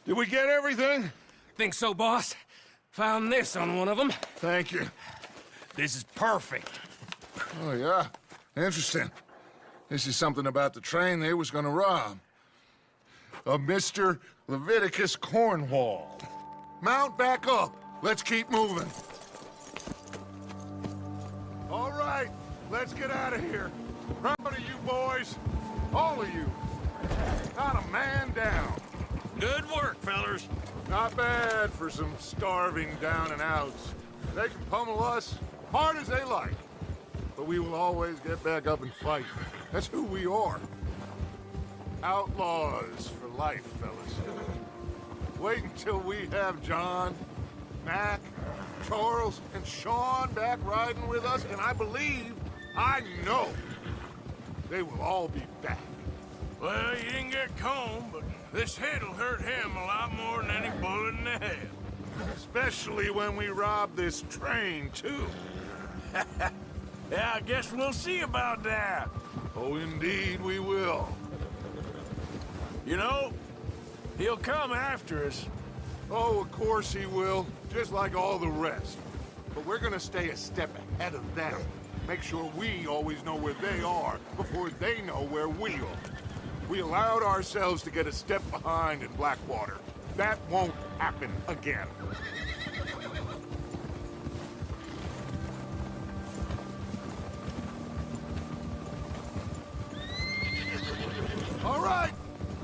Did we get everything? Think so, boss. Found this on one of them. Thank you. This is perfect. Oh, yeah? Interesting. This is something about the train they was gonna rob. A Mr. Leviticus Cornwall. Mount back up. Let's keep moving. All right, let's get out of here. Proud of you boys. All of you. Not a man down. Good work, fellers. Not bad for some starving down and outs. They can pummel us hard as they like. But we will always get back up and fight. That's who we are. Outlaws for life, fellas. Wait until we have John, Mac, Charles, and Sean back riding with us, and I know, they will all be back. Well, you didn't get Combe, but this hit'll hurt him a lot more than any bullet in the head. Especially when we rob this train, too. Yeah, I guess we'll see about that. Oh, indeed we will. You know, he'll come after us. Oh, of course he will, just like all the rest. But we're gonna stay a step ahead of them. Make sure we always know where they are before they know where we are. We allowed ourselves to get a step behind in Blackwater. That won't happen again. All right,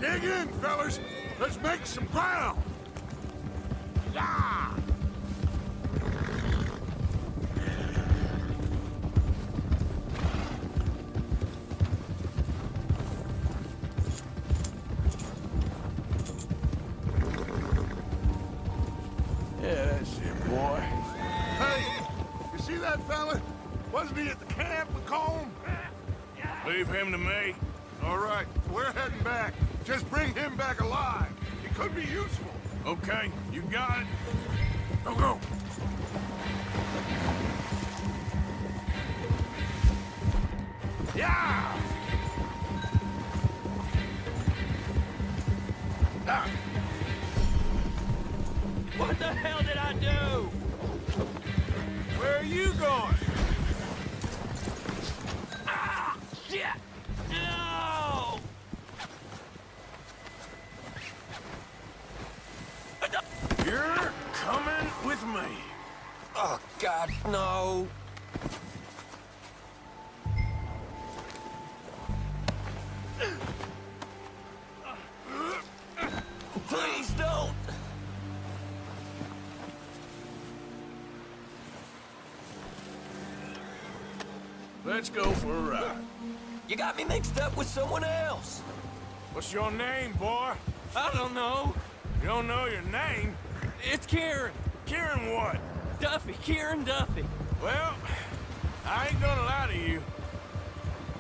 dig in, fellas. Let's make some ground. Yeah! Yeah, that's it, boy. Hey, you see that fella? Wasn't he at the camp with Colm? Leave him to me. All right, we're heading back. Just bring him back alive. He could be useful. Okay, you got it. Go. Yeah! Ah. What the hell did I do? Where are you going? Ah! Shit! No! You're coming with me. Oh, God, no. Please don't. Let's go for a ride. You got me mixed up with someone else. What's your name, boy? I don't know. You don't know your name? It's Kieran. Kieran what? Duffy. Kieran Duffy. Well, I ain't gonna lie to you.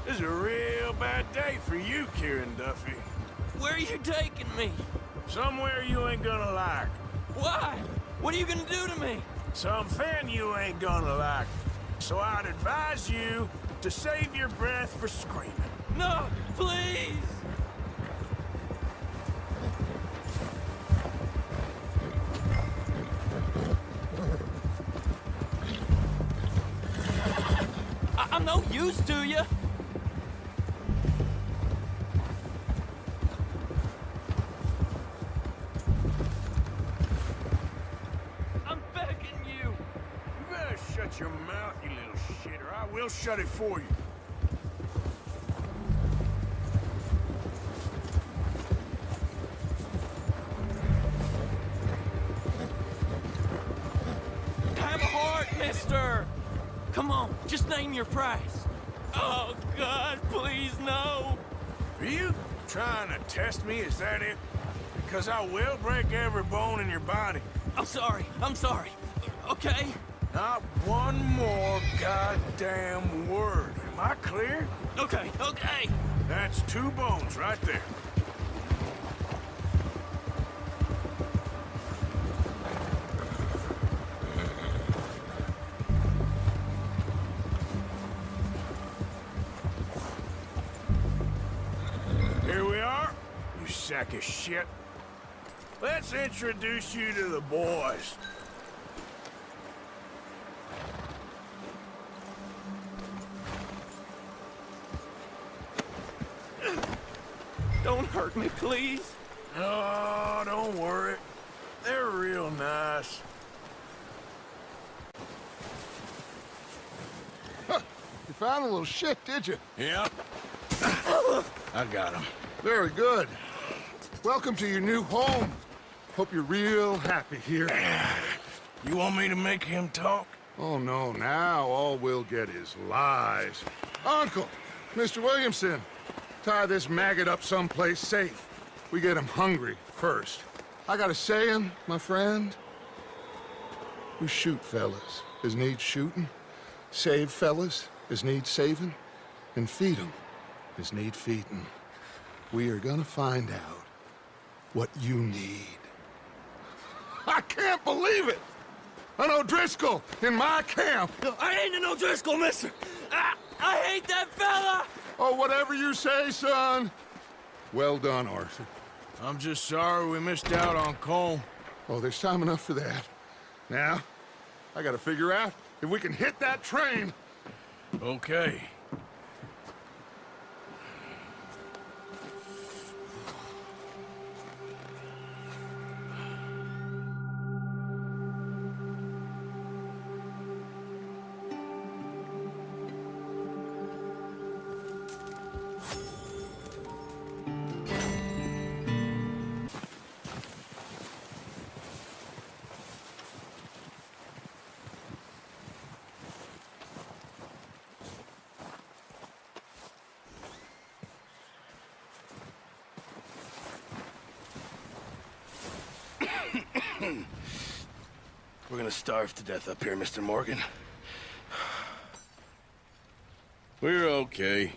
This is a real bad day for you, Kieran Duffy. Where are you taking me? Somewhere you ain't gonna like. Why? What are you gonna do to me? Something you ain't gonna like. So I'd advise you to save your breath for screaming. No, please. I'm no use to you. I'm begging you. You better shut your mouth, you little shit, or I will shut it for you. Have a heart, mister. Come on, just name your price. Oh, God, please, no. Are you trying to test me? Is that it? Because I will break every bone in your body. I'm sorry. Okay? Not one more goddamn word. Am I clear? Okay. That's 2 bones right there. Here we are, you sack of shit. let's introduce you to the boys. Don't hurt me, please. Oh, don't worry. They're real nice. You found a little shit, did you? Yep. I got him. Very good. Welcome to your new home. Hope you're real happy here. You want me to make him talk? Oh, no, now all we'll get is lies. Uncle, Mr. Williamson, tie this maggot up someplace safe. We get him hungry first. I got a saying, my friend. We shoot fellas as need shooting, save fellas as need saving, and feed 'em as need feeding. We are gonna find out what you need. I can't believe it! An O'Driscoll in my camp! I ain't an O'Driscoll, mister! I hate that fella! Oh, whatever you say, son. Well done, Arthur. I'm just sorry we missed out on Colm. Oh, there's time enough for that. Now, I gotta figure out if we can hit that train. Okay. We're gonna starve to death up here, Mr. Morgan. We're okay.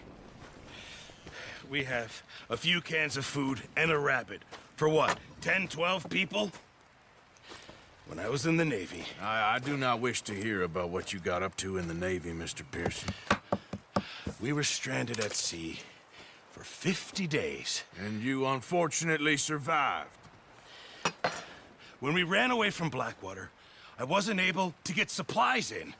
We have a few cans of food and a rabbit. For what, 10, 12 people? When I was in the Navy... I do not wish to hear about what you got up to in the Navy, Mr. Pearson. We were stranded at sea for 50 days. And you unfortunately survived. When we ran away from Blackwater, I wasn't able to get supplies in.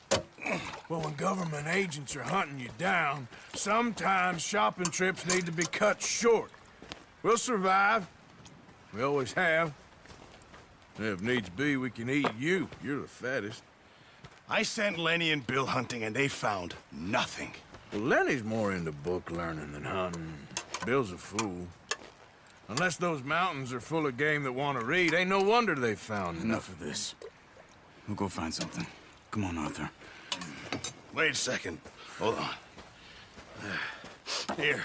Well, when government agents are hunting you down, sometimes shopping trips need to be cut short. We'll survive. We always have. If needs be, we can eat you. You're the fattest. I sent Lenny and Bill hunting, and they found nothing. Well, Lenny's more into book learning than hunting. Bill's a fool. Unless those mountains are full of game that want to read, ain't no wonder they found Enough of this. We'll go find something. Come on, Arthur. Wait a second. Hold on. Here.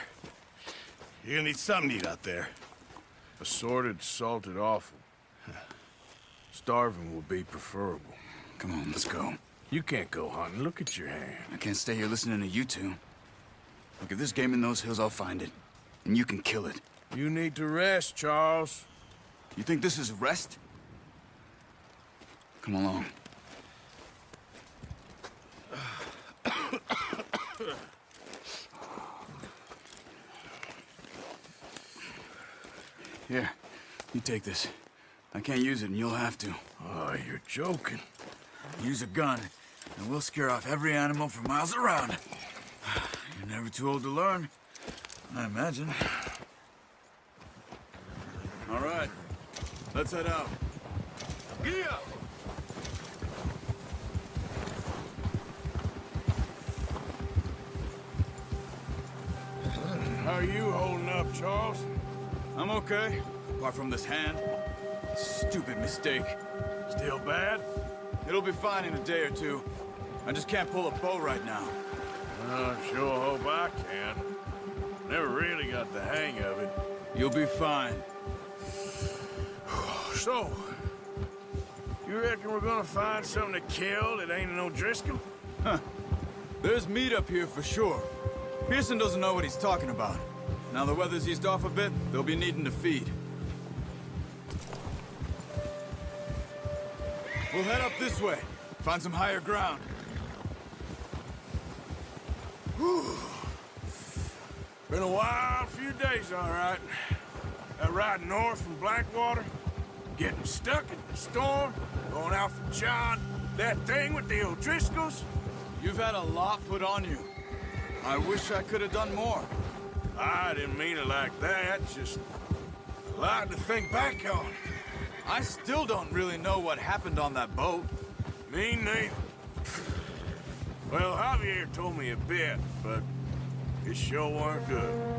You're gonna need something to eat out there. Assorted, salted offal. Starving will be preferable. Come on, let's go. You can't go hunting. Look at your hand. I can't stay here listening to you two. Look, if there's game in those hills, I'll find it. And you can kill it. You need to rest, Charles. You think this is rest? Come along. Here, you take this. I can't use it, and you'll have to. Oh, you're joking. Use a gun, and we'll scare off every animal for miles around. You're never too old to learn, I imagine. All right, let's head out. Yeah. How are you holding up, Charles? I'm okay, apart from this hand. Stupid mistake. Still bad? It'll be fine in a day or two. I just can't pull a bow right now. I sure hope I can. Never really got the hang of it. You'll be fine. So, you reckon we're gonna find something to kill that ain't an O'Driscoll? Huh. There's meat up here for sure. Pearson doesn't know what he's talking about. Now the weather's eased off a bit, they'll be needing to feed. We'll head up this way. Find some higher ground. Whew. Been a wild few days, all right. That ride north from Blackwater, Getting stuck in the storm, going out for John, that thing with the O'Driscolls. You've had a lot put on you. I wish I could have done more. I didn't mean it like that, just a lot to think back on. I still don't really know what happened on that boat. Me neither. Well, Javier told me a bit, but it sure weren't good.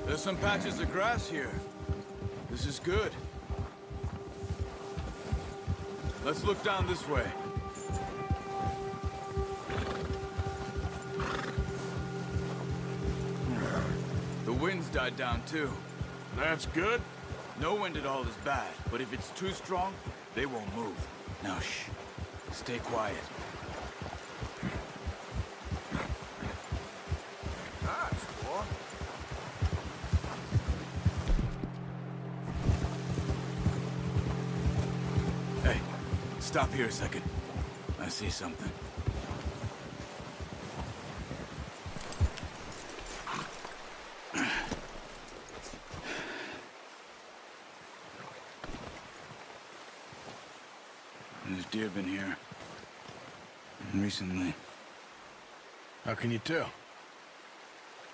There's some patches of grass here. This is good. Let's look down this way. The wind's died down too. That's good. No wind at all is bad, but if it's too strong, they won't move. Now shh. Stay quiet. Nice, boy. Hey, stop here a second. I see something. There's deer been here. Recently. How can you tell?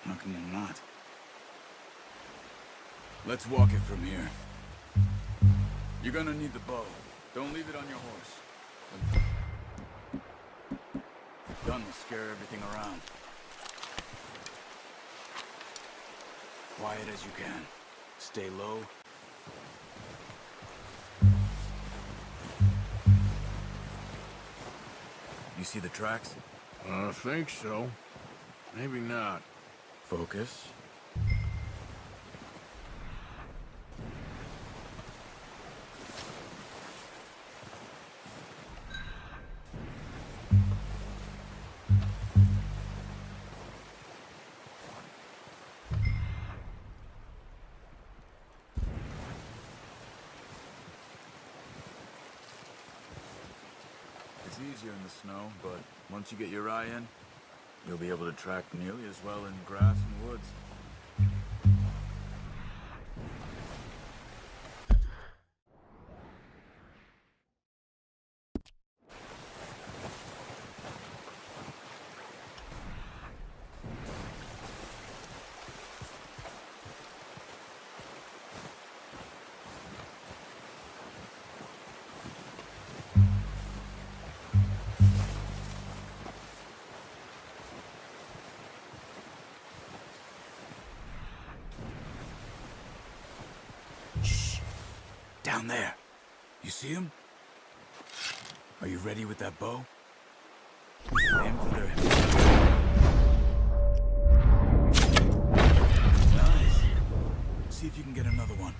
How can you not? Let's walk it from here. You're gonna need the bow. Don't leave it on your horse. Gun will scare everything around. Quiet as you can. Stay low. You see the tracks? I think so. Maybe not. Focus. It's easier in the snow, but once you get your eye in, you'll be able to track nearly as well in grass and woods. Down there. You see him? Are you ready with that bow? Aim for their head. Nice. See if you can get another one.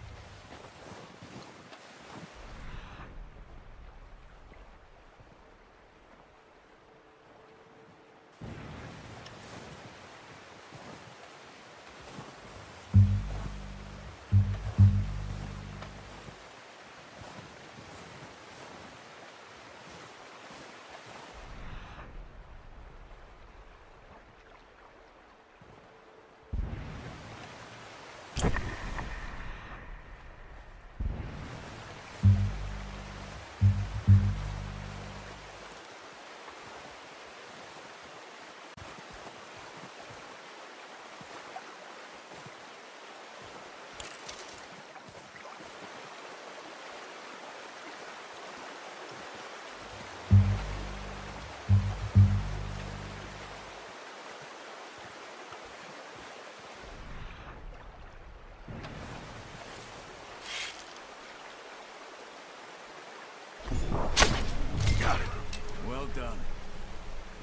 done.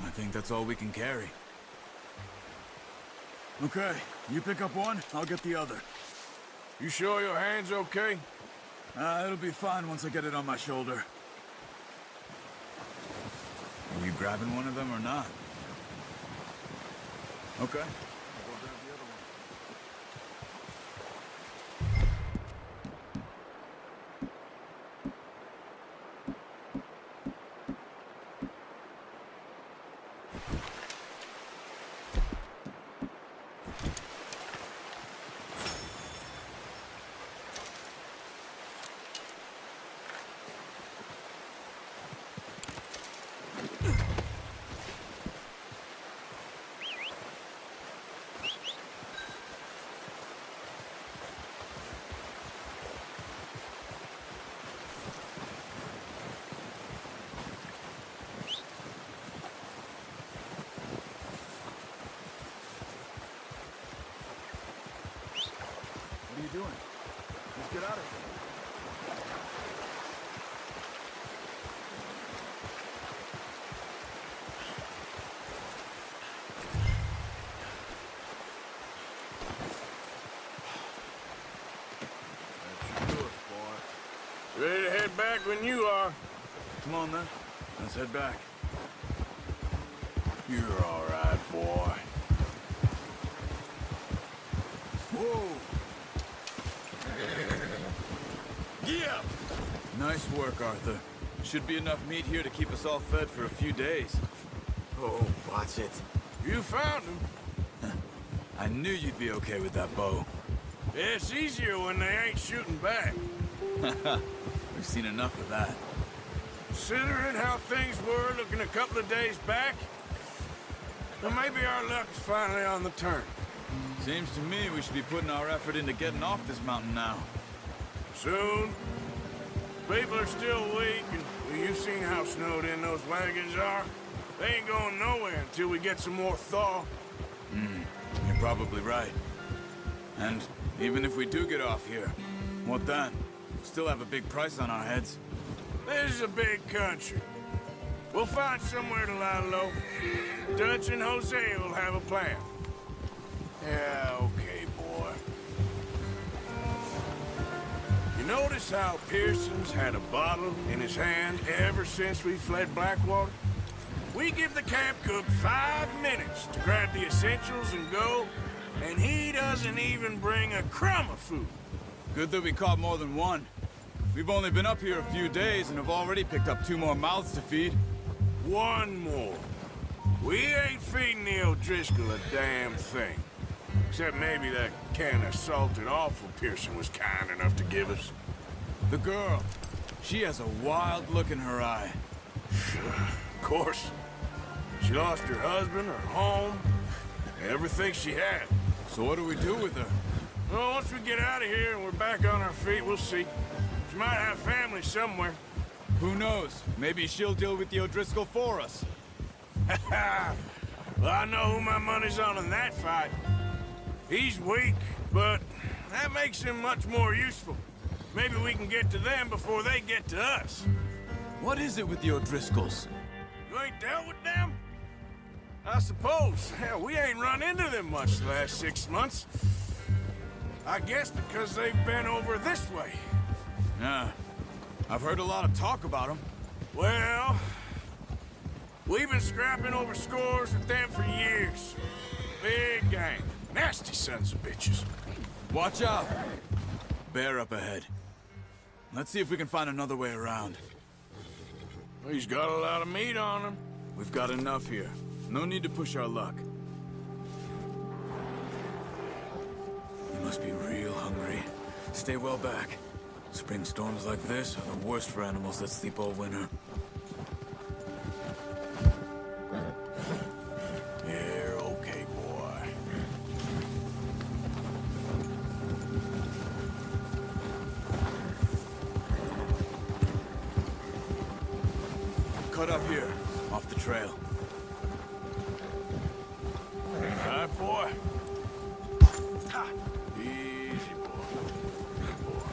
I think that's all we can carry. Okay, you pick up one, I'll get the other. You sure your hand's okay? It'll be fine once I get it on my shoulder. Are you grabbing one of them or not? Okay. I'll go grab the other one. What are you doing? Let's get out of here. That's yours, boy. Ready to head back when you are. Come on, then. Let's head back. You're all right, boy. Whoa! Yeah! Nice work, Arthur. Should be enough meat here to keep us all fed for a few days. Oh, watch it. You found him. I knew you'd be okay with that bow. It's easier when they ain't shooting back. We've seen enough of that. Considering how things were looking a couple of days back, well, maybe our luck's finally on the turn. Seems to me we should be putting our effort into getting off this mountain now. Soon. People are still weak, and well, you've seen how snowed in those wagons are. They ain't going nowhere until we get some more thaw. You're probably right. And even if we do get off here, what then? Still have a big price on our heads. This is a big country. We'll find somewhere to lie low. Dutch and Jose will have a plan. Yeah, okay, boy. You notice how Pearson's had a bottle in his hand ever since we fled Blackwater? We give the camp cook 5 minutes to grab the essentials and go, and he doesn't even bring a crumb of food. Good that we caught more than one. We've only been up here a few days and have already picked up 2 more mouths to feed. One more. We ain't feeding the O'Driscoll a damn thing. Except maybe that can of salted offal Pearson was kind enough to give us. The girl. She has a wild look in her eye. Of course. She lost her husband, her home, everything she had. So what do we do with her? Well, once we get out of here and we're back on our feet, we'll see. She might have family somewhere. Who knows? Maybe she'll deal with the O'Driscoll for us. Well, I know who my money's on in that fight. He's weak, but that makes him much more useful. Maybe we can get to them before they get to us. What is it with the O'Driscolls? You ain't dealt with them? I suppose. Hell, we ain't run into them much the last 6 months. I guess because they've been over this way. Yeah. I've heard a lot of talk about them. Well, we've been scrapping over scores with them for years. Big gang. Nasty sons of bitches. Watch out! Bear up ahead. Let's see if we can find another way around. He's got a lot of meat on him. We've got enough here. No need to push our luck. You must be real hungry. Stay well back. Spring storms like this are the worst for animals that sleep all winter. You're okay, boy. Cut up here, off the trail. All right, boy. Ha! Easy, boy. Good boy.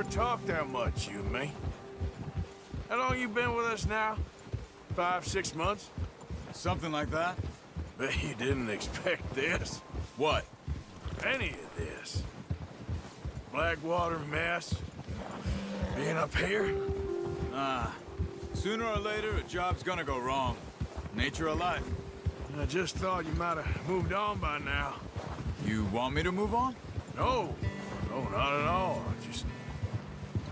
talk that much, you and me. How long you been with us now? 5, 6 months? Something like that? Bet you didn't expect this. What? Any of this. Blackwater mess. Being up here? Sooner or later, a job's gonna go wrong. Nature of life. I just thought you might have moved on by now. You want me to move on? No. No, not at all. I just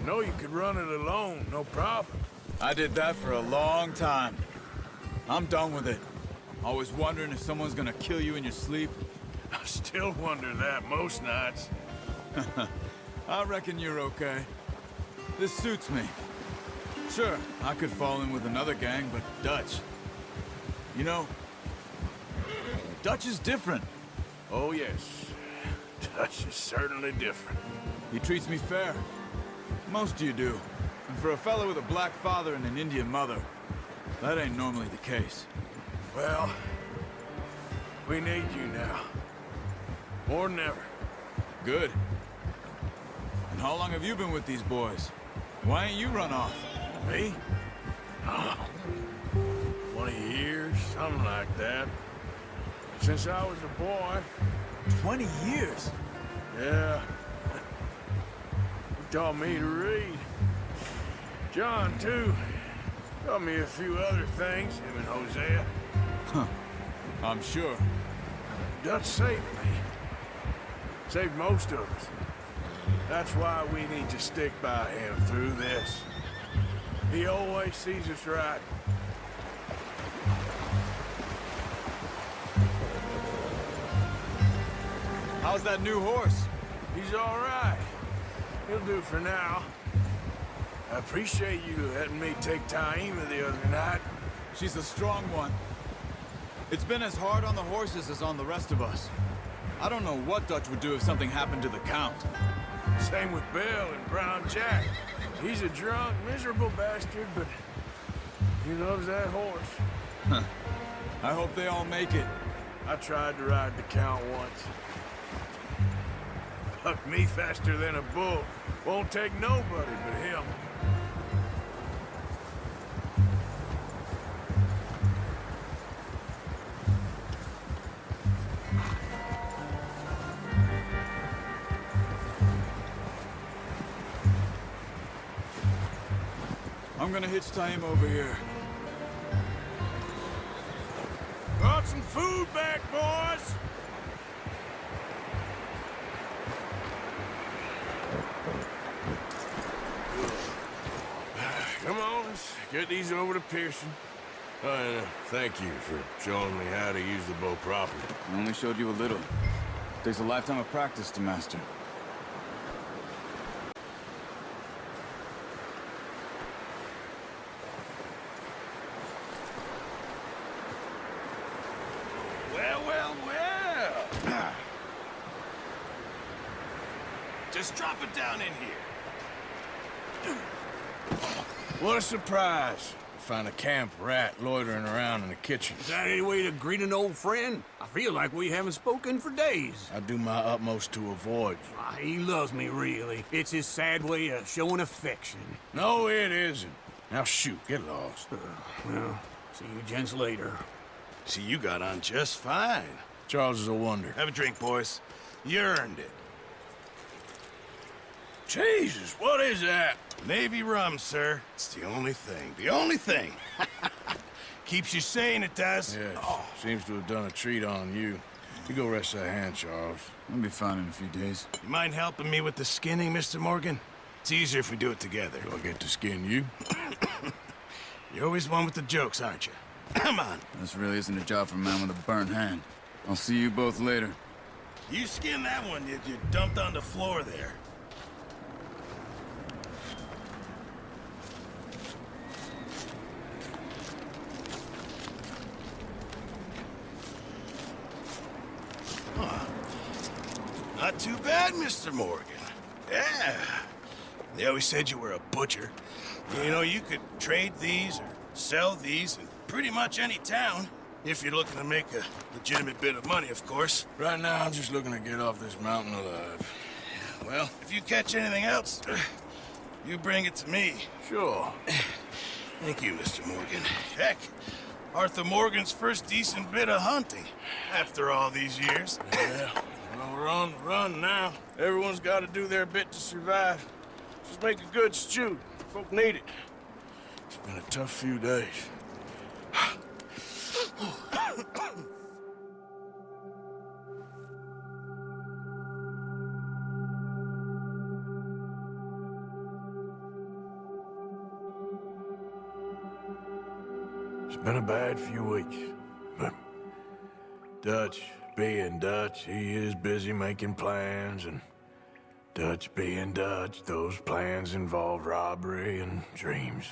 know you could run it alone, no problem. I did that for a long time. I'm done with it. Always wondering if someone's gonna kill you in your sleep. I still wonder that most nights. I reckon you're okay. This suits me. Sure, I could fall in with another gang, but Dutch... You know, Dutch is different. Oh, yes. Dutch is certainly different. He treats me fair. Most of you do. And for a fella with a black father and an Indian mother, that ain't normally the case. Well, we need you now. More than ever. Good. And how long have you been with these boys? Why ain't you run off? Me? Oh, 20 years, something like that. Since I was a boy. 20 years? Yeah. He taught me to read. John, too. Taught me a few other things, him and Hosea. I'm sure. Dutch saved me. Saved most of us. That's why we need to stick by him through this. He always sees us right. How's that new horse? He's all right. He'll do for now. I appreciate you letting me take Taima the other night. She's a strong one. It's been as hard on the horses as on the rest of us. I don't know what Dutch would do if something happened to the Count. Same with Bill and Brown Jack. He's a drunk, miserable bastard, but he loves that horse. I hope they all make it. I tried to ride the Count once. Bucked me faster than a bull. Won't take nobody but him. I'm gonna hitch Taima over here. Brought some food back, boys! Come on, let's get these over to Pearson. And thank you for showing me how to use the bow properly. I only showed you a little. Takes a lifetime of practice to master. Well, well, well. Just drop it down in here. What a surprise. Find a camp rat loitering around in the kitchen. Is that any way to greet an old friend? I feel like we haven't spoken for days. I do my utmost to avoid you. He loves me, really. It's his sad way of showing affection. No, it isn't. Now shoot, get lost. Well, see you gents later. See, you got on just fine. Charles is a wonder. Have a drink, boys. You earned it. Jesus, what is that? Navy rum, sir. It's the only thing. The only thing. Keeps you sane, it does. Yes, seems to have done a treat on you. You go rest that hand, Charles. I'll be fine in a few days. You mind helping me with the skinning, Mr. Morgan? It's easier if we do it together. Do I get to skin you? You're always one with the jokes, aren't you? Come on. This really isn't a job for a man with a burnt hand. I'll see you both later. You skinned that one you dumped on the floor there. Not too bad, Mr. Morgan. Yeah. They always said you were a butcher. You know, you could trade these or sell these in pretty much any town. If you're looking to make a legitimate bit of money, of course. Right now, I'm just looking to get off this mountain alive. Well, if you catch anything else, you bring it to me. Sure. Thank you, Mr. Morgan. Heck, Arthur Morgan's first decent bit of hunting after all these years. Yeah, well, we're on the run now. Everyone's got to do their bit to survive. Just make a good stew. Folk need it. It's been a tough few days. It's been a bad few weeks, but Dutch being Dutch, he is busy making plans, and Dutch being Dutch, those plans involve robbery and dreams.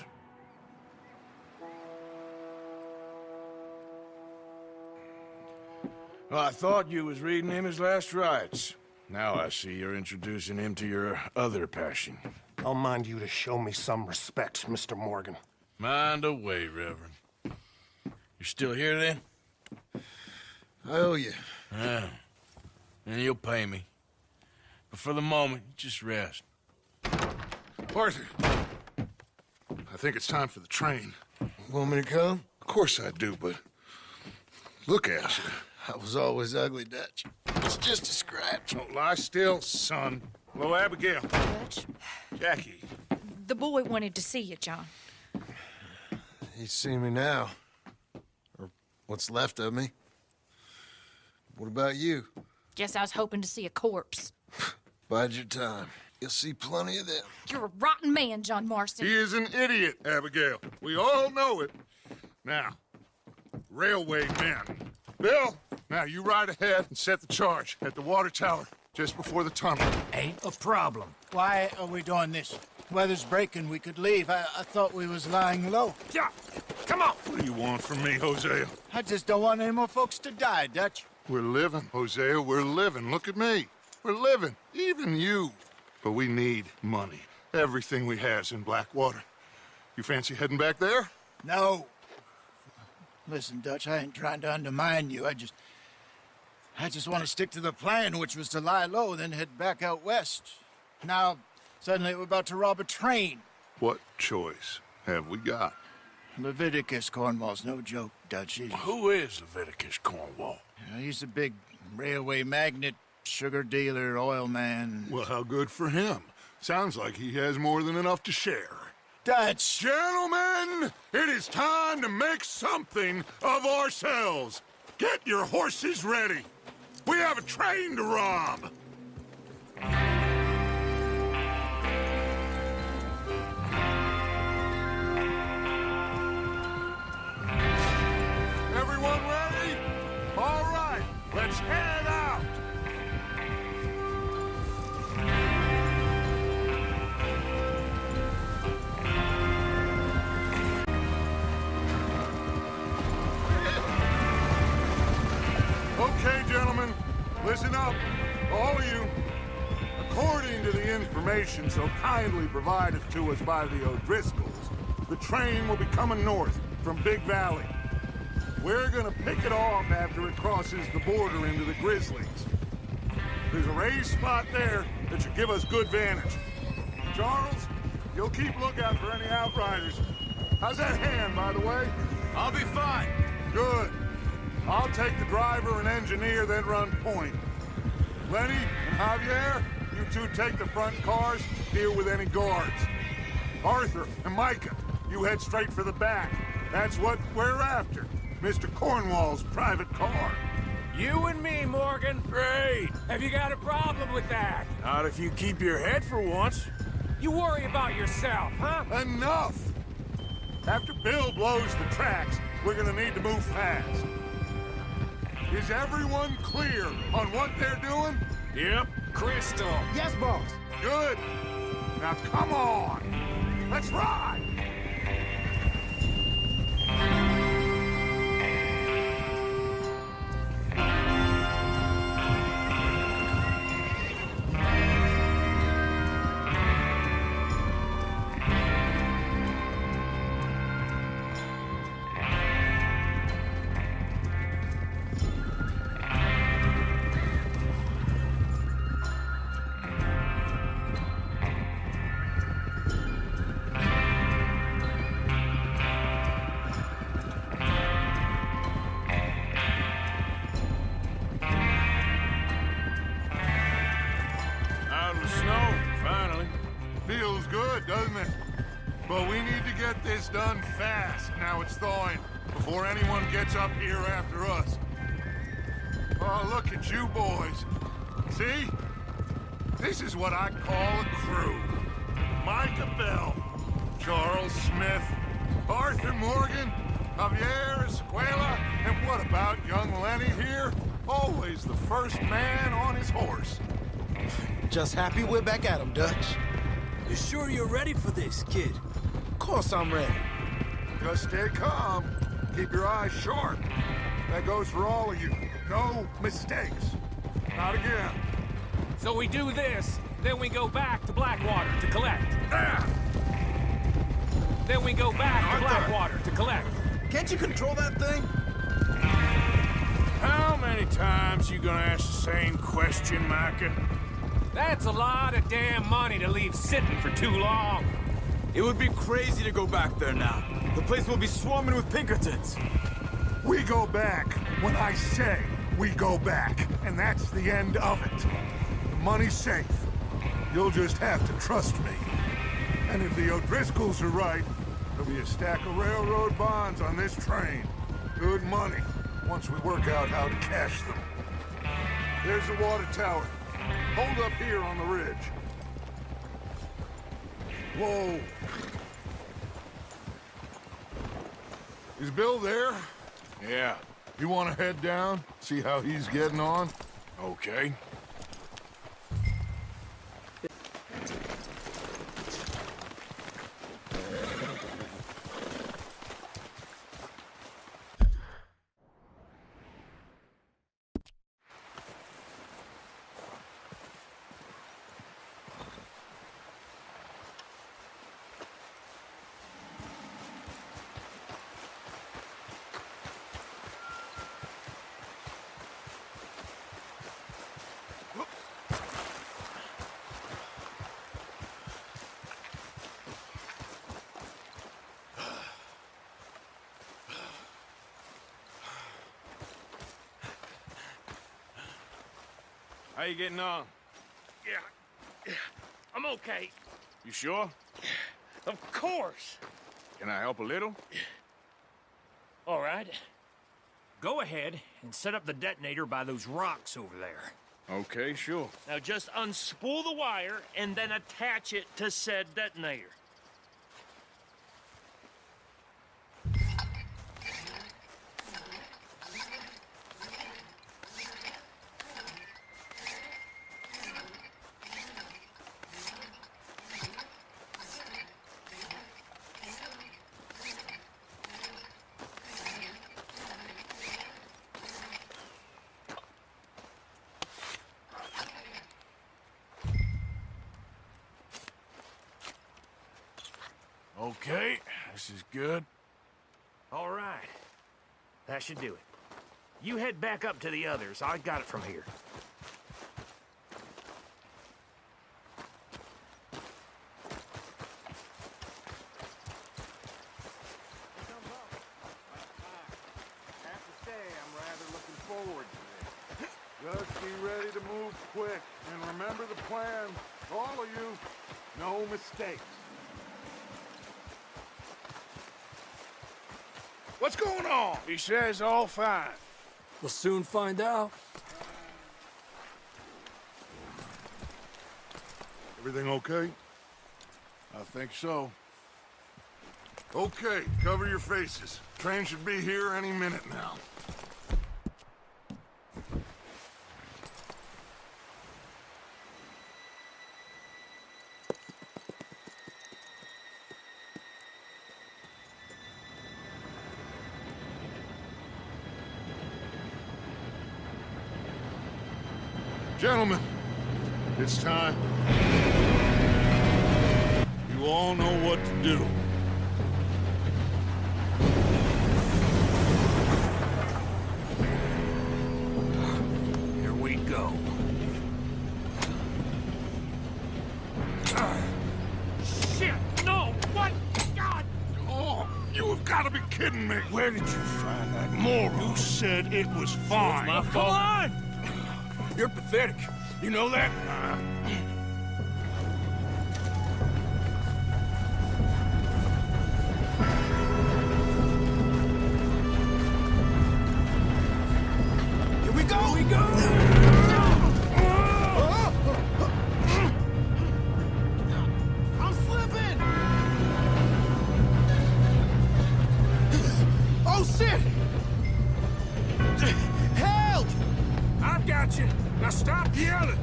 Well, I thought you was reading him his last rites. Now I see you're introducing him to your other passion. I'll mind you to show me some respect, Mr. Morgan. Mind away, Reverend. You still here, then? I owe you. Yeah. And you'll pay me. But for the moment, just rest. Arthur, I think it's time for the train. Want me to come? Of course I do, but look at you. I was always ugly, Dutch. It's just a scratch. Don't lie still, son. Hello, Abigail. Dutch, Jackie. the boy wanted to see you, John. He's seen me now. Or what's left of me. What about you? Guess I was hoping to see a corpse. Bide your time. You'll see plenty of them. You're a rotten man, John Marston. He is an idiot, Abigail. We all know it. Now, railway men. Bill, now you ride ahead and set the charge at the water tower just before the tunnel. Ain't a problem. Why are we doing this? Weather's breaking. We could leave. I thought we was lying low. Yeah, come on. What do you want from me, Hosea? I just don't want any more folks to die, Dutch. We're living, Hosea. We're living. Look at me. We're living. Even you. But we need money. Everything we has in Blackwater. You fancy heading back there? No. Listen, Dutch, I ain't trying to undermine you. I just want to stick to the plan, which was to lie low, then head back out west. Now, suddenly we're about to rob a train. What choice have we got? Leviticus Cornwall's no joke, Dutch. Who is Leviticus Cornwall? He's a big railway magnate, sugar dealer, oil man. Well, how good for him. Sounds like he has more than enough to share. Dutch! Gentlemen, it is time to make something of ourselves. Get your horses ready. We have a train to rob. Everyone ready? All right, let's head out. Okay, gentlemen, listen up, all of you. According to the information so kindly provided to us by the O'Driscolls, the train will be coming north from Big Valley. We're gonna pick it off after it crosses the border into the Grizzlies. There's a raised spot there that should give us good vantage. Charles, you'll keep lookout for any outriders. How's that hand, by the way? I'll be fine. Good. I'll take the driver and engineer, then run point. Lenny and Javier, you two take the front cars, deal with any guards. Arthur and Micah, you head straight for the back. That's what we're after. Mr. Cornwall's private car. You and me, Morgan. Great! Have you got a problem with that? Not if you keep your head for once. You worry about yourself, huh? Enough! After Bill blows the tracks, we're gonna need to move fast. Is everyone clear on what they're doing? Yep. Crystal. Yes, boss. Good. Now come on. Let's ride. But we need to get this done fast. Now it's thawing, before anyone gets up here after us. Oh, look at you boys. See? This is what I call a crew. Micah Bell, Charles Smith, Arthur Morgan, Javier Escuela, and what about young Lenny here? Always the first man on his horse. Just happy we're back at 'em, Dutch. You sure you're ready for this, kid? Of course I'm ready. Just stay calm. Keep your eyes sharp. That goes for all of you. No mistakes. Not again. So we do this, then we go back to Blackwater to collect. Then we go back to Blackwater to collect. Can't you control that thing? How many times you gonna ask the same question, Micah? That's a lot of damn money to leave sitting for too long. It would be crazy to go back there now. The place will be swarming with Pinkertons. We go back when I say we go back, and that's the end of it. The money's safe. You'll just have to trust me. And if the O'Driscolls are right, there'll be a stack of railroad bonds on this train. Good money, once we work out how to cash them. There's the water tower. Hold up here on the ridge. Whoa. Is Bill there? Yeah, You want to head down? See how he's getting on? okay. How you getting on? Yeah, I'm okay. You sure? Of course. Can I help a little? All right. Go ahead and set up the detonator by those rocks over there. Okay, sure. Now just unspool the wire and then attach it to said detonator. Okay, this is good. All right. That should do it. You head back up to the others. I got it from here. Just be ready to move quick. And remember the plan. All of you, no mistakes. What's going on? He says all fine. We'll soon find out. Everything okay? I think so. Okay, cover your faces. Train should be here any minute now. Gentlemen, it's time. You all know what to do. Here we go. Shit! No! What? God! Oh, you have got to be kidding me. Where did you find that moron? You said it was fine. My fault. Come on! You're pathetic. You know that? shit! Help! I've got you. Now stop yelling.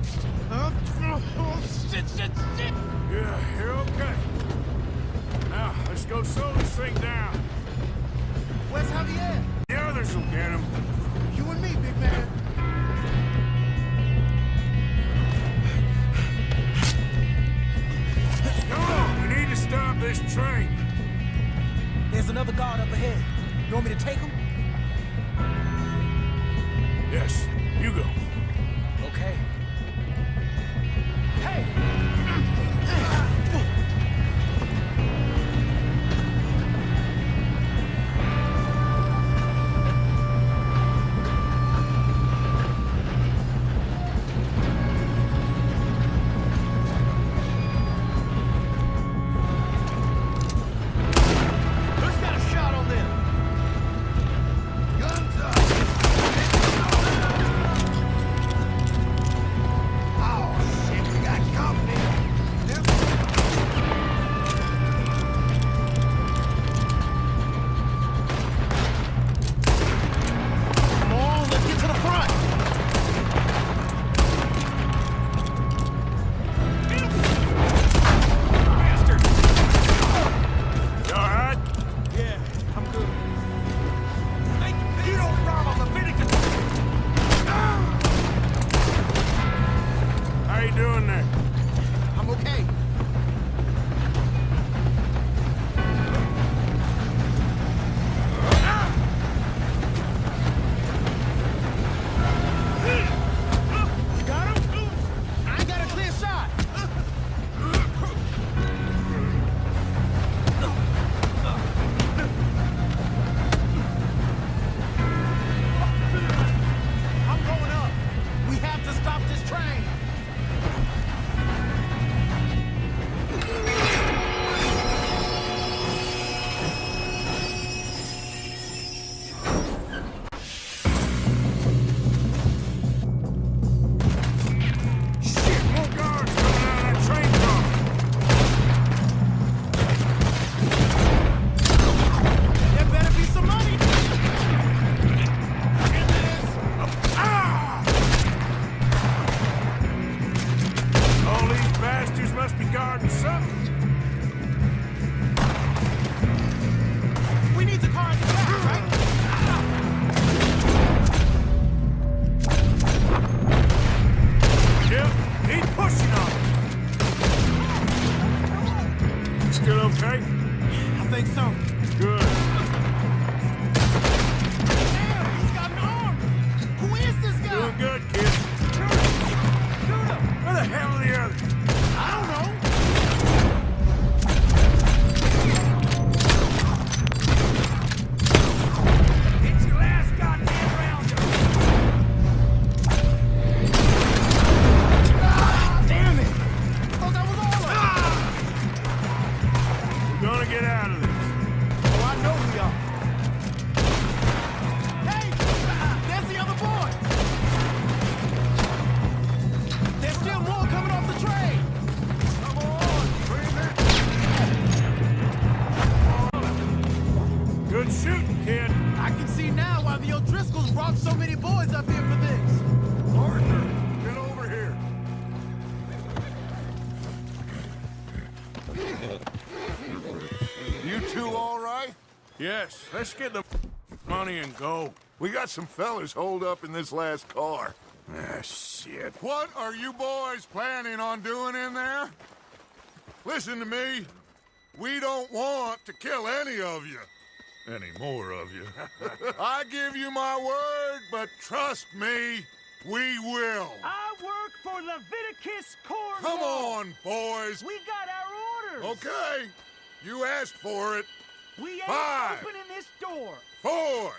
Shit, shit, shit! Yeah, you're okay. Now, let's go slow this thing down. Where's Javier? The others will get him. You and me, big man. Come on, we need to stop this train. There's another guard up ahead. You want me to take him? Yes, you go. Okay. Hey! Who's got a shot on them? Guns up! Oh, shit, we got company. Come on, let's get to the front. You all right? Yeah, I'm good. You don't rob a Leviticus. How you doing there? I'm okay. You got him? I ain't got a clear shot. I'm going up. We have to stop this train. Shit, more guards coming out of that train car. There better be some money. Ah! All these bastards must be guarding something. We need the car at the back, right? Yep, keep pushing on it. You still okay? I think so. Good. Damn, he's got an arm. Who is this guy? Doing good, kid. Shoot him. Where the hell are the others? I don't know. Get your last goddamn rounder. Damn it. I thought that was all of them. We're gonna get out of this. Oh, I know we are. Hey, there's the other boys. There's still more coming off the train. Come on, dreamer. Good shooting, kid. I can see now why the O'Driscolls brought so many boys up here for this. Arthur, get over here. You two all right? Yes, let's get the money and go. We got some fellas holed up in this last car. Ah, shit. What are you boys planning on doing in there? Listen to me. We don't want to kill any of you. Any more of you. I give you my word, but trust me, we will. I work for Leviticus Cornwall. Come on, boys. We got our orders. Okay. You asked for it. We ain't 5, opening this door. 4,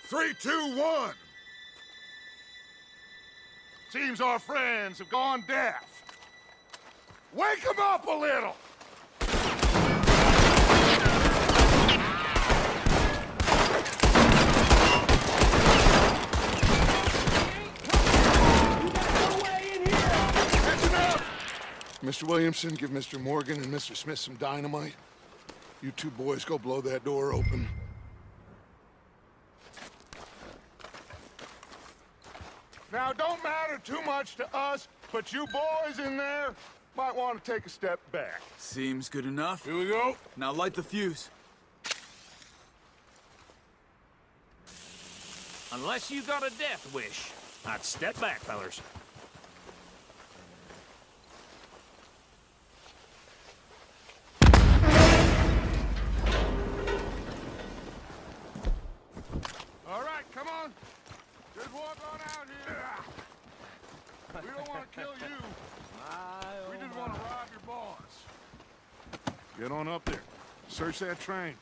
3, 2, 1. Seems our friends have gone deaf. Wake them up a little. That's enough. Mr. Williamson, give Mr. Morgan and Mr. Smith some dynamite. You two boys go blow that door open. Now, don't matter too much to us, but you boys in there might want to take a step back. Seems good enough. Here we go. Now light the fuse. Unless you got a death wish, I'd step back, fellers. All right, come on. Just walk on out here. We don't want to kill you. We just want to rob your boss. Get on up there. Search that train.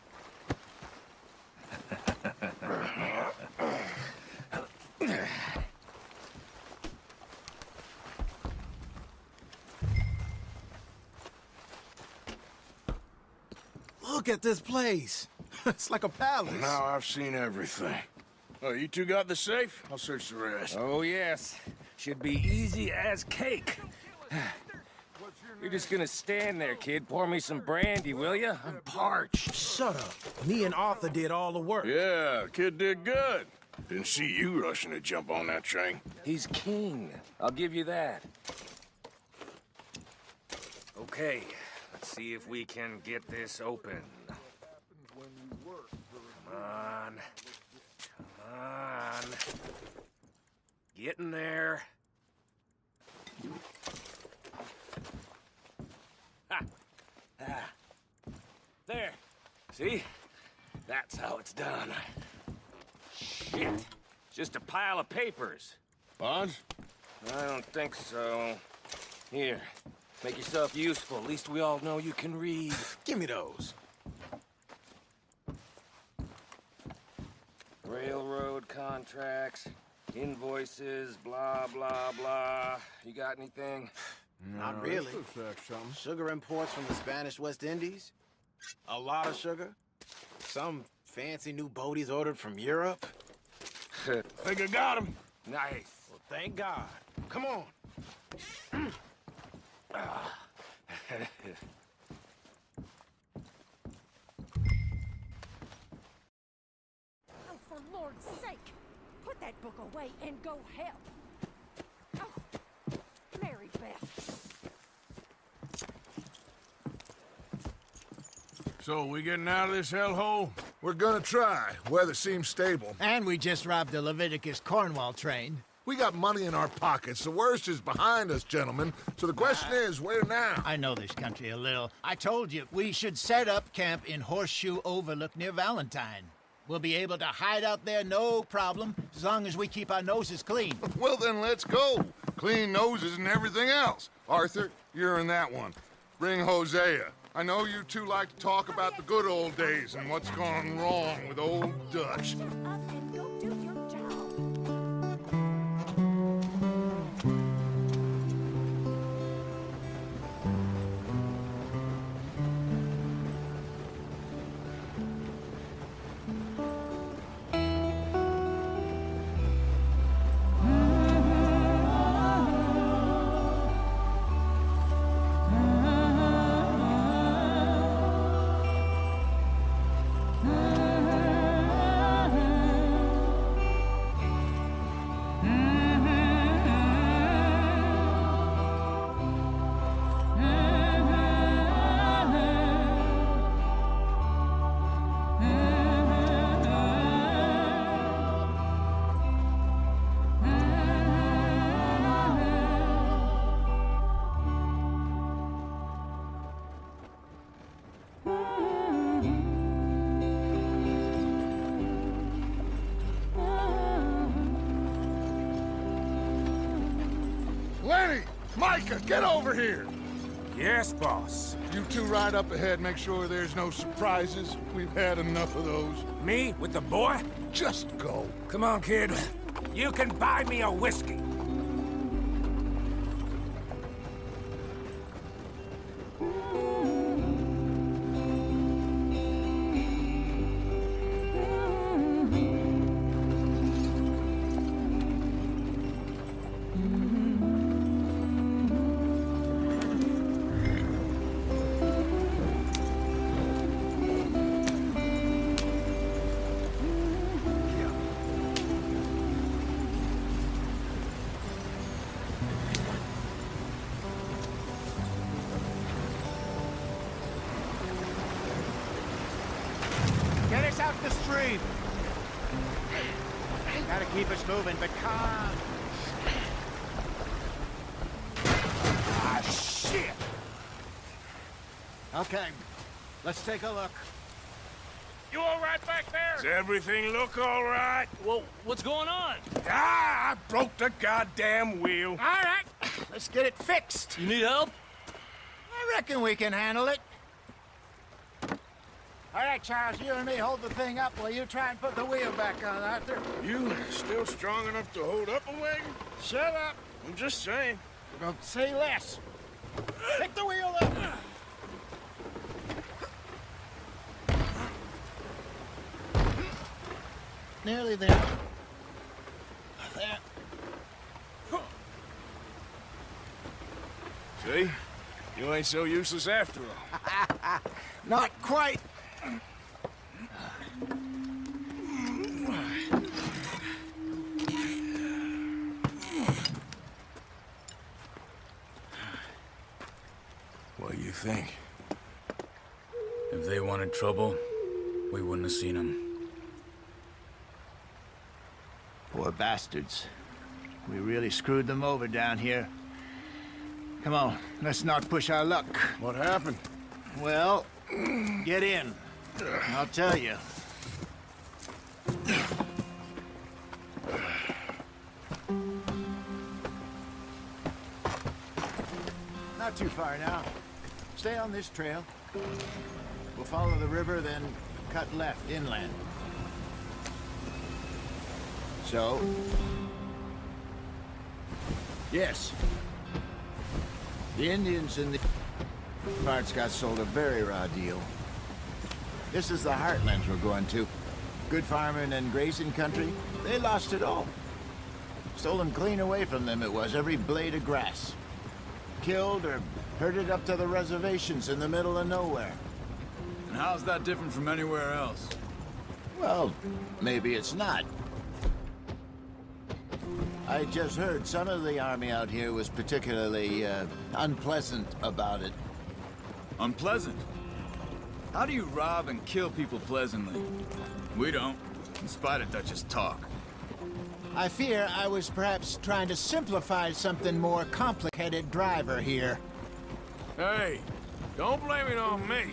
Look at this place. It's like a palace. Now I've seen everything. Oh, you two got the safe? I'll search the rest. Oh, yes. Should be easy as cake. You're just gonna stand there, kid. Pour me some brandy, will you? I'm parched. Shut up. Me and Arthur did all the work. Yeah, kid did good. Didn't see you rushing to jump on that train. He's keen. I'll give you that. Okay, let's see if we can get this open. Come on. Come on. Get in there. Ha! Ah. There. See? That's how it's done. Shit. Just a pile of papers. Bonds? I don't think so. Here. Make yourself useful. At least we all know you can read. Give me those. Railroad contracts, invoices, blah, blah, blah. You got anything? Not really. Sugar imports from the Spanish West Indies. A lot of sugar. Some fancy new boaties ordered from Europe. Think I got him. Nice. Well, thank God. Come on. Oh, for Lord's sake! Put that book away and go help! Oh, Mary Beth. So, we getting out of this hellhole? We're gonna try. Weather seems stable. And we just robbed the Leviticus Cornwall train. We got money in our pockets. The worst is behind us, gentlemen. So the question is, where now? I know this country a little. I told you, we should set up camp in Horseshoe Overlook near Valentine. We'll be able to hide out there, no problem, as long as we keep our noses clean. Well, then let's go. Clean noses and everything else. Arthur, you're in that one. Bring Hosea. I know you two like to talk about the good old days and what's gone wrong with old Dutch. Shut up and go do your job. Lenny! Micah, get over here! Yes, boss. You two ride up ahead, make sure there's no surprises. We've had enough of those. Me with the boy? Just go. Come on, kid. You can buy me a whiskey. out the stream. Gotta keep us moving, but calm. Ah, shit! Okay, let's take a look. You all right back there? Does everything look all right? Well, what's going on? Ah, I broke the goddamn wheel. All right, let's get it fixed. You need help? I reckon we can handle it. All right, Charles, you and me hold the thing up while you try and put the wheel back on, Arthur. You still strong enough to hold up a wagon? Shut up. I'm just saying. Don't say less. Pick the wheel up. Nearly there. There. See? You ain't so useless after all. Not quite. What do you think? If they wanted trouble, we wouldn't have seen them. Poor bastards. We really screwed them over down here. Come on, let's not push our luck. What happened? Well, get in. I'll tell you. Not too far now. Stay on this trail. We'll follow the river, then cut left inland. So? Yes. The Indians in the parts got sold a very raw deal. This is the heartlands we're going to. Good farming and grazing country. They lost it all. Stolen clean away from them it was, every blade of grass. Killed or herded up to the reservations in the middle of nowhere. And how's that different from anywhere else? Well, maybe it's not. I just heard some of the army out here was particularly unpleasant about it. Unpleasant? How do you rob and kill people pleasantly? We don't, in spite of Dutch's talk. I fear I was perhaps trying to simplify something more complicated driver here. Hey, don't blame it on me.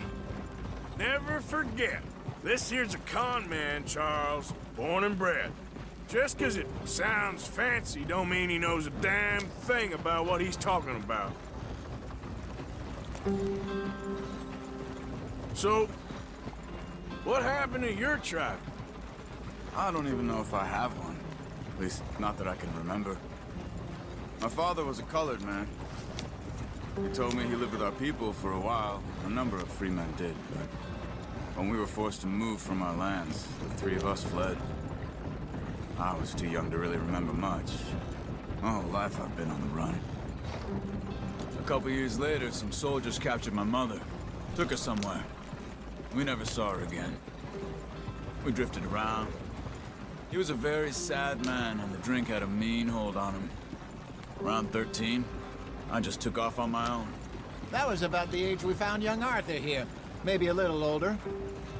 Never forget, this here's a con man, Charles, born and bred. Just 'cause it sounds fancy don't mean he knows a damn thing about what he's talking about. So, what happened to your tribe? I don't even know if I have one. At least, not that I can remember. My father was a colored man. He told me he lived with our people for a while. A number of free men did, but when we were forced to move from our lands, the three of us fled. I was too young to really remember much. My whole life I've been on the run. A couple years later, some soldiers captured my mother. Took her somewhere. We never saw her again. We drifted around. He was a very sad man, and the drink had a mean hold on him. Around 13, I just took off on my own. That was about the age we found young Arthur here. Maybe a little older.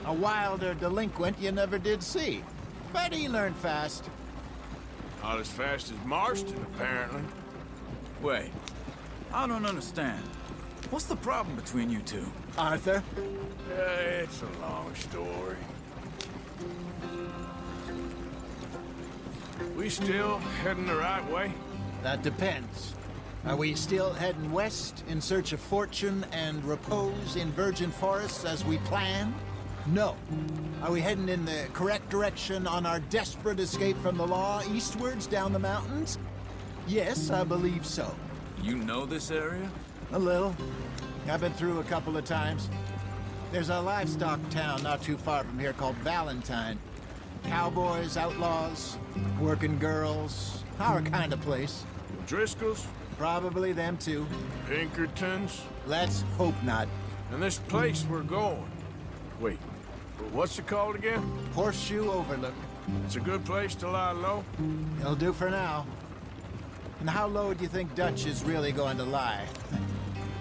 A wilder delinquent you never did see. But he learned fast. Not as fast as Marston, apparently. Wait, I don't understand. What's the problem between you two? Arthur? It's a long story. We still heading the right way? That depends. Are we still heading west in search of fortune and repose in virgin forests as we planned? No. Are we heading in the correct direction on our desperate escape from the law eastwards down the mountains? Yes, I believe so. You know this area? A little. I've been through a couple of times. There's a livestock town not too far from here called Valentine. Cowboys, outlaws, working girls, our kind of place. Driscolls? Probably them too. Pinkertons? Let's hope not. And this place we're going. Wait, what's it called again? Horseshoe Overlook. It's a good place to lie low? It'll do for now. And how low do you think Dutch is really going to lie?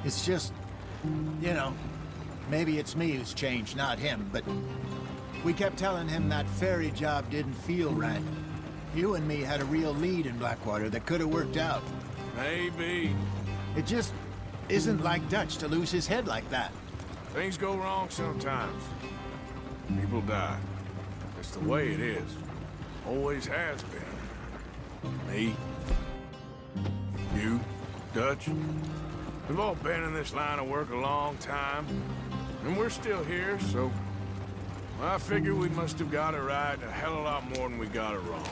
It's just, you know, maybe it's me who's changed, not him, but We kept telling him that ferry job didn't feel right. You and me had a real lead in Blackwater that could have worked out. Maybe. It just isn't like Dutch to lose his head like that. Things go wrong sometimes. People die. It's the way it is. Always has been. Me. You. Dutch. We've all been in this line of work a long time. And we're still here, so... I figure we must have got it right a hell of a lot more than we got it wrong.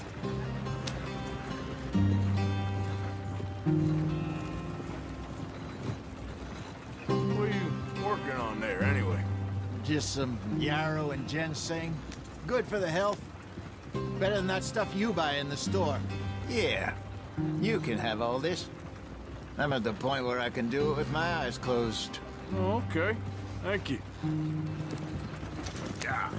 What are you working on there, anyway? Just some yarrow and ginseng. Good for the health. Better than that stuff you buy in the store. Yeah, you can have all this. I'm at the point where I can do it with my eyes closed. Oh, okay. Thank you. Yeah.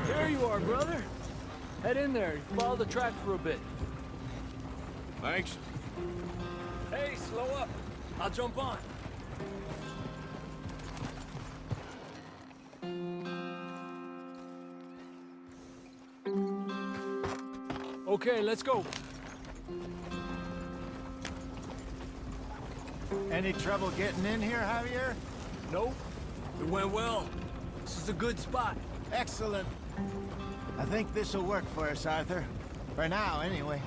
There you are, brother. Head in there. Follow the track for a bit. Thanks. Hey, slow up. I'll jump on. Okay, let's go. Any trouble getting in here, Javier? Nope. It went well. This is a good spot. Excellent. I think this'll work for us, Arthur. For now, anyway.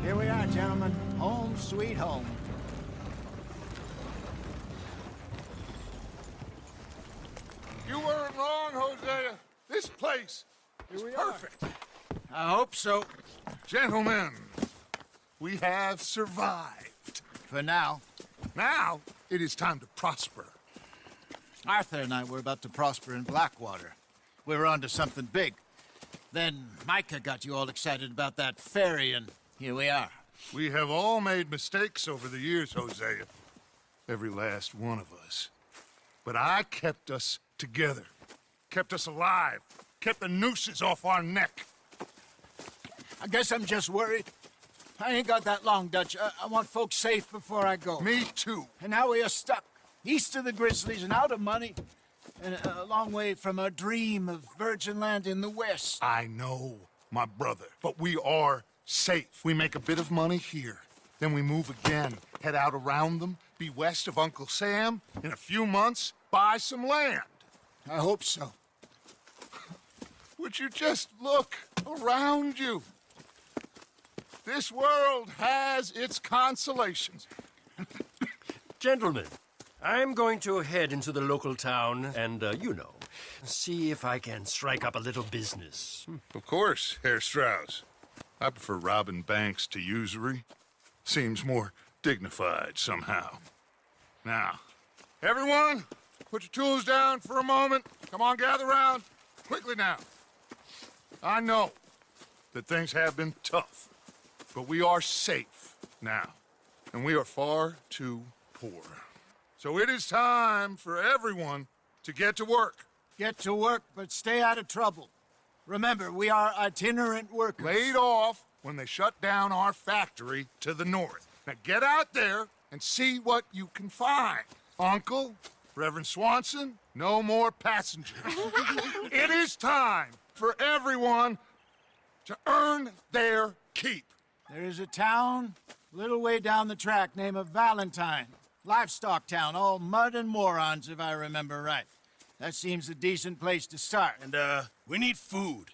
Here we are, gentlemen. Home sweet home. You weren't wrong, Hosea. This place is perfect. I hope so. Gentlemen, we have survived. For now. Now, it is time to prosper. Arthur and I were about to prosper in Blackwater. We were onto something big. Then Micah got you all excited about that ferry, and here we are. We have all made mistakes over the years, Hosea. Every last one of us. But I kept us together. Kept us alive. Kept the nooses off our neck. I guess I'm just worried. I ain't got that long, Dutch. I want folks safe before I go. Me too. And now we are stuck, east of the Grizzlies and out of money, and a long way from our dream of virgin land in the west. I know, my brother, but we are safe. We make a bit of money here. Then we move again, head out around them, be west of Uncle Sam. In a few months, buy some land. I hope so. Would you just look around you? This world has its consolations. Gentlemen, I'm going to head into the local town and, see if I can strike up a little business. Of course, Herr Strauss. I prefer robbing banks to usury. Seems more dignified somehow. Now, everyone, put your tools down for a moment. Come on, gather round. Quickly now. I know that things have been tough, but we are safe now, and we are far too poor. So it is time for everyone to get to work. Get to work, but stay out of trouble. Remember, we are itinerant workers. Laid off when they shut down our factory to the north. Now get out there and see what you can find. Uncle, Reverend Swanson, no more passengers. It is time for everyone to earn their keep. There is a town a little way down the track named Valentine. Livestock town, all mud and morons, if I remember right. That seems a decent place to start. And, we need food.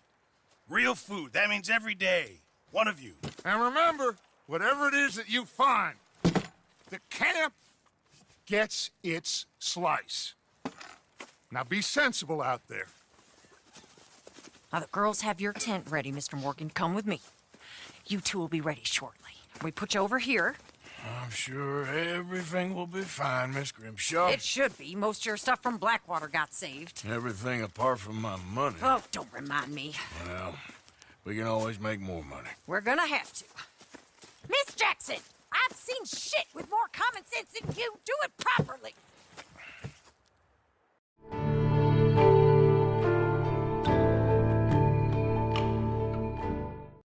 Real food. That means every day. One of you. And remember, whatever it is that you find, the camp gets its slice. Now be sensible out there. Now, the girls have your tent ready, Mr. Morgan. Come with me. You two will be ready shortly. We put you over here. I'm sure everything will be fine, Miss Grimshaw. It should be. Most of your stuff from Blackwater got saved. Everything apart from my money. Oh, don't remind me. Well, we can always make more money. We're gonna have to. Miss Jackson, I've seen shit with more common sense than you. Do it properly.